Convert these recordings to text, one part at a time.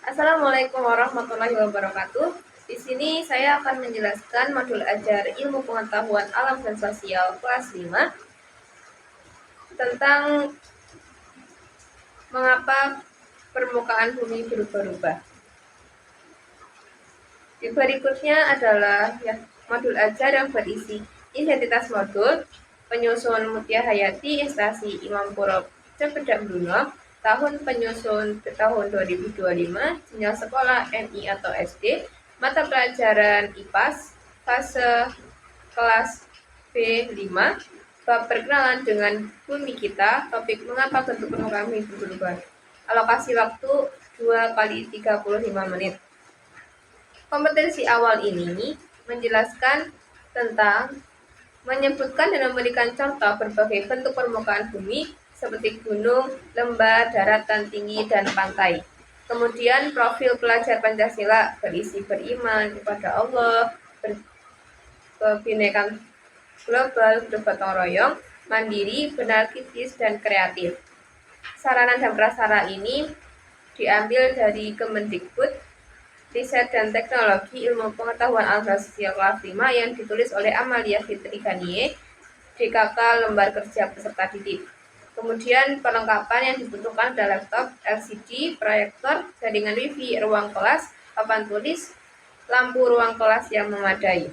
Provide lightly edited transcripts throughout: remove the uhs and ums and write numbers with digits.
Assalamualaikum warahmatullahi wabarakatuh. Di sini saya akan menjelaskan modul ajar ilmu pengetahuan alam dan sosial kelas 5 tentang mengapa permukaan bumi berubah-ubah. Di berikutnya adalah modul ajar yang berisi identitas modul, penyusun Mutia Hayati, instansi Imam Purab Cepedak Bruno, tahun penyusun tahun 2025, jenjang sekolah MI atau SD, mata pelajaran IPAS, fase kelas B5, bab perkenalan dengan bumi kita, topik mengapa bentuk permukaan bumi berubah. Alokasi waktu 2 kali 35 menit. Kompetensi awal ini menjelaskan tentang menyebutkan dan memberikan contoh berbagai bentuk permukaan bumi seperti gunung, lembah, daratan tinggi, dan pantai. Kemudian profil pelajar Pancasila berisi beriman kepada Allah, kebinekaan global, bergotong royong, mandiri, benar, kritis, dan kreatif. Sarana dan prasarana ini diambil dari Kemendikbud Riset dan Teknologi Ilmu Pengetahuan Alam dan Sosial kelas 5 yang ditulis oleh Amalia Fitri Ganie, DKK Lembar Kerja Peserta Didik. Kemudian perlengkapan yang dibutuhkan adalah laptop, LCD, proyektor, jaringan WiFi, ruang kelas, papan tulis, lampu ruang kelas yang memadai.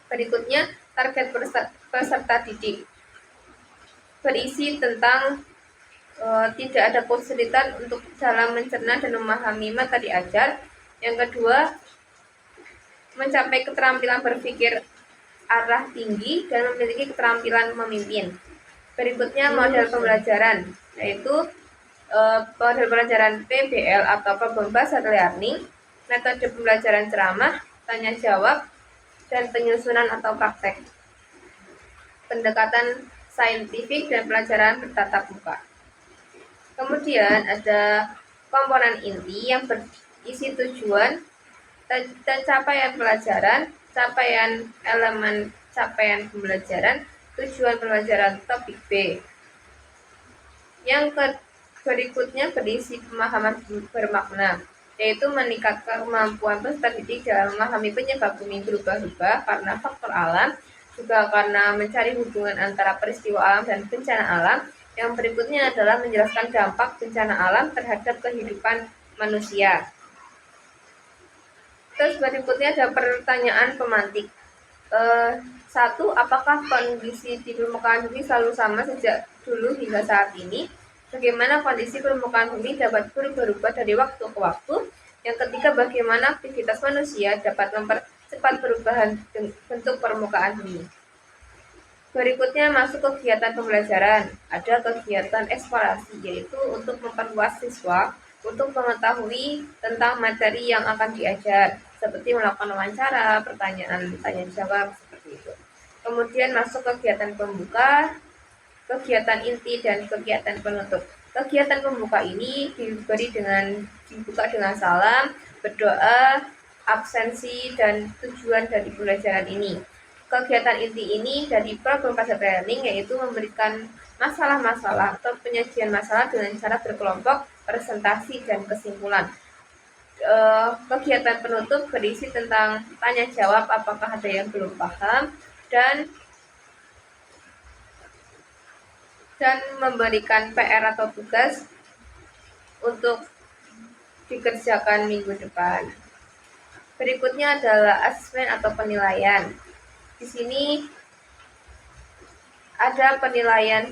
Berikutnya, target peserta didik berisi tentang tidak ada kesulitan untuk dalam mencerna dan memahami materi ajar. Yang kedua, mencapai keterampilan berpikir arah tinggi dan memiliki keterampilan memimpin. Berikutnya model pembelajaran, yaitu model pembelajaran PBL atau Problem Based Learning, metode pembelajaran ceramah, tanya jawab, dan penyusunan atau praktek. Pendekatan saintifik dan pelajaran bertatap muka. Kemudian ada komponen inti yang berisi tujuan dan capaian pelajaran, capaian elemen capaian pembelajaran, tujuan pembelajaran topik B. Yang berikutnya berisi pemahaman bermakna, yaitu meningkatkan kemampuan peserta didik dalam memahami penyebab bumi berubah-ubah karena faktor alam, juga karena mencari hubungan antara peristiwa alam dan bencana alam. Yang berikutnya adalah menjelaskan dampak bencana alam terhadap kehidupan manusia. Terus berikutnya ada pertanyaan pemantik. 1. Apakah kondisi di permukaan bumi selalu sama sejak dulu hingga saat ini? Bagaimana kondisi permukaan bumi dapat berubah-ubah dari waktu ke waktu? Yang ketiga, bagaimana aktivitas manusia dapat mempercepat perubahan bentuk permukaan bumi? Berikutnya masuk kegiatan pembelajaran. Ada kegiatan eksplorasi, yaitu untuk memperluas siswa untuk mengetahui tentang materi yang akan diajar, seperti melakukan wawancara, pertanyaan tanya jawab, seperti itu. Kemudian masuk kegiatan pembuka, kegiatan inti, dan kegiatan penutup. Kegiatan pembuka ini dibuka dengan salam, berdoa, absensi, dan tujuan dari pembelajaran ini. Kegiatan inti ini dari Problem Based Learning, yaitu memberikan masalah-masalah atau penyajian masalah dengan cara berkelompok, presentasi, dan kesimpulan. Kegiatan penutup berisi tentang tanya jawab apakah ada yang belum paham dan memberikan PR atau tugas untuk dikerjakan minggu depan. Berikutnya adalah asesmen atau penilaian. Di sini ada penilaian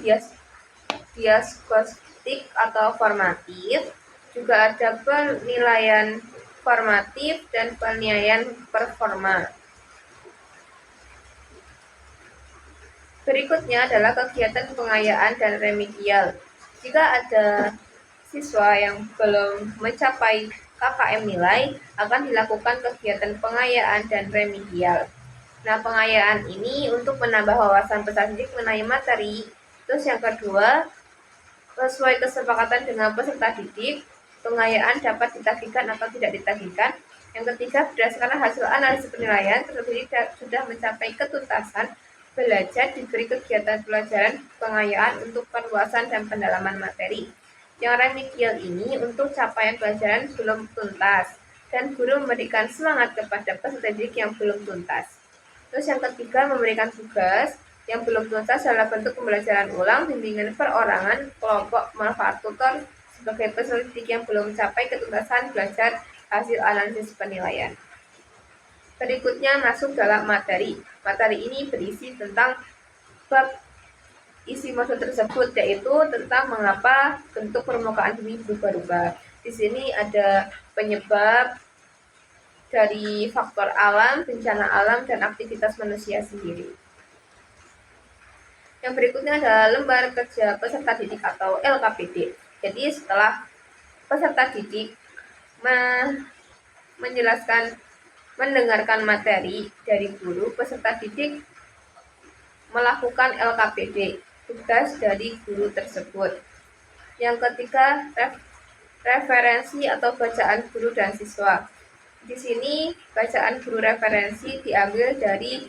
diagnostik atau formatif, juga ada penilaian formatif dan penilaian performa. Berikutnya adalah kegiatan pengayaan dan remedial. Jika ada siswa yang belum mencapai KKM nilai, akan dilakukan kegiatan pengayaan dan remedial. Nah, pengayaan ini untuk menambah wawasan peserta didik mengenai materi. Terus yang kedua, sesuai kesepakatan dengan peserta didik, pengayaan dapat ditagihkan atau tidak ditagihkan. Yang ketiga, berdasarkan hasil analisis penilaian, peserta didik sudah mencapai ketuntasan belajar diberi kegiatan pelajaran pengayaan untuk perluasan dan pendalaman materi. Yang remedial ini untuk capaian pelajaran belum tuntas dan guru memberikan semangat kepada peserta didik yang belum tuntas. Terus yang ketiga, memberikan tugas yang belum tuntas dalam bentuk pembelajaran ulang, bimbingan perorangan, kelompok, manfaat tutor sebagai peserta didik yang belum mencapai ketuntasan belajar hasil analisis penilaian. Berikutnya masuk dalam materi. Materi ini berisi tentang bab isi modul tersebut, yaitu tentang mengapa bentuk permukaan bumi berubah-ubah. Di sini ada penyebab dari faktor alam, bencana alam, dan aktivitas manusia sendiri. Yang berikutnya adalah lembar kerja peserta didik atau LKPD. Jadi setelah peserta didik mendengarkan materi dari guru, peserta didik melakukan LKPD, tugas dari guru tersebut. Yang ketiga, referensi atau bacaan guru dan siswa. Di sini bacaan guru referensi diambil dari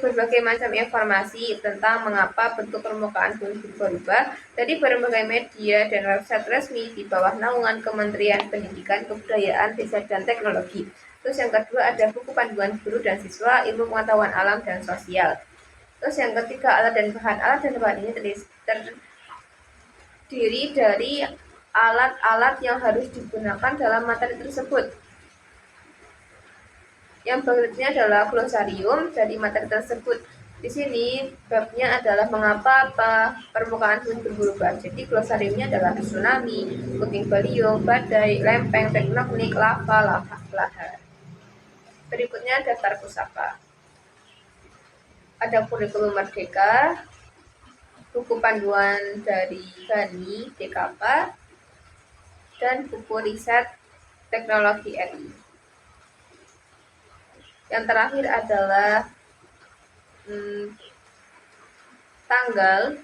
berbagai macam informasi tentang mengapa bentuk permukaan bumi berubah dari berbagai media dan website resmi di bawah naungan Kementerian Pendidikan, Kebudayaan, Riset, dan Teknologi. Terus yang kedua ada buku panduan guru dan siswa, ilmu pengetahuan alam dan sosial. Terus yang ketiga alat dan bahan ini terdiri dari alat-alat yang harus digunakan dalam materi tersebut. Yang berikutnya adalah glosarium dari materi tersebut. Di sini babnya adalah mengapa permukaan bumi berubah. Jadi glosariumnya adalah tsunami, puting beliung, badai, lempeng, tektonik, lava, lahar. Berikutnya daftar pusaka. Ada kurikulum merdeka, buku panduan dari Bani, DKP, dan buku riset teknologi RI. Yang terakhir adalah tanggal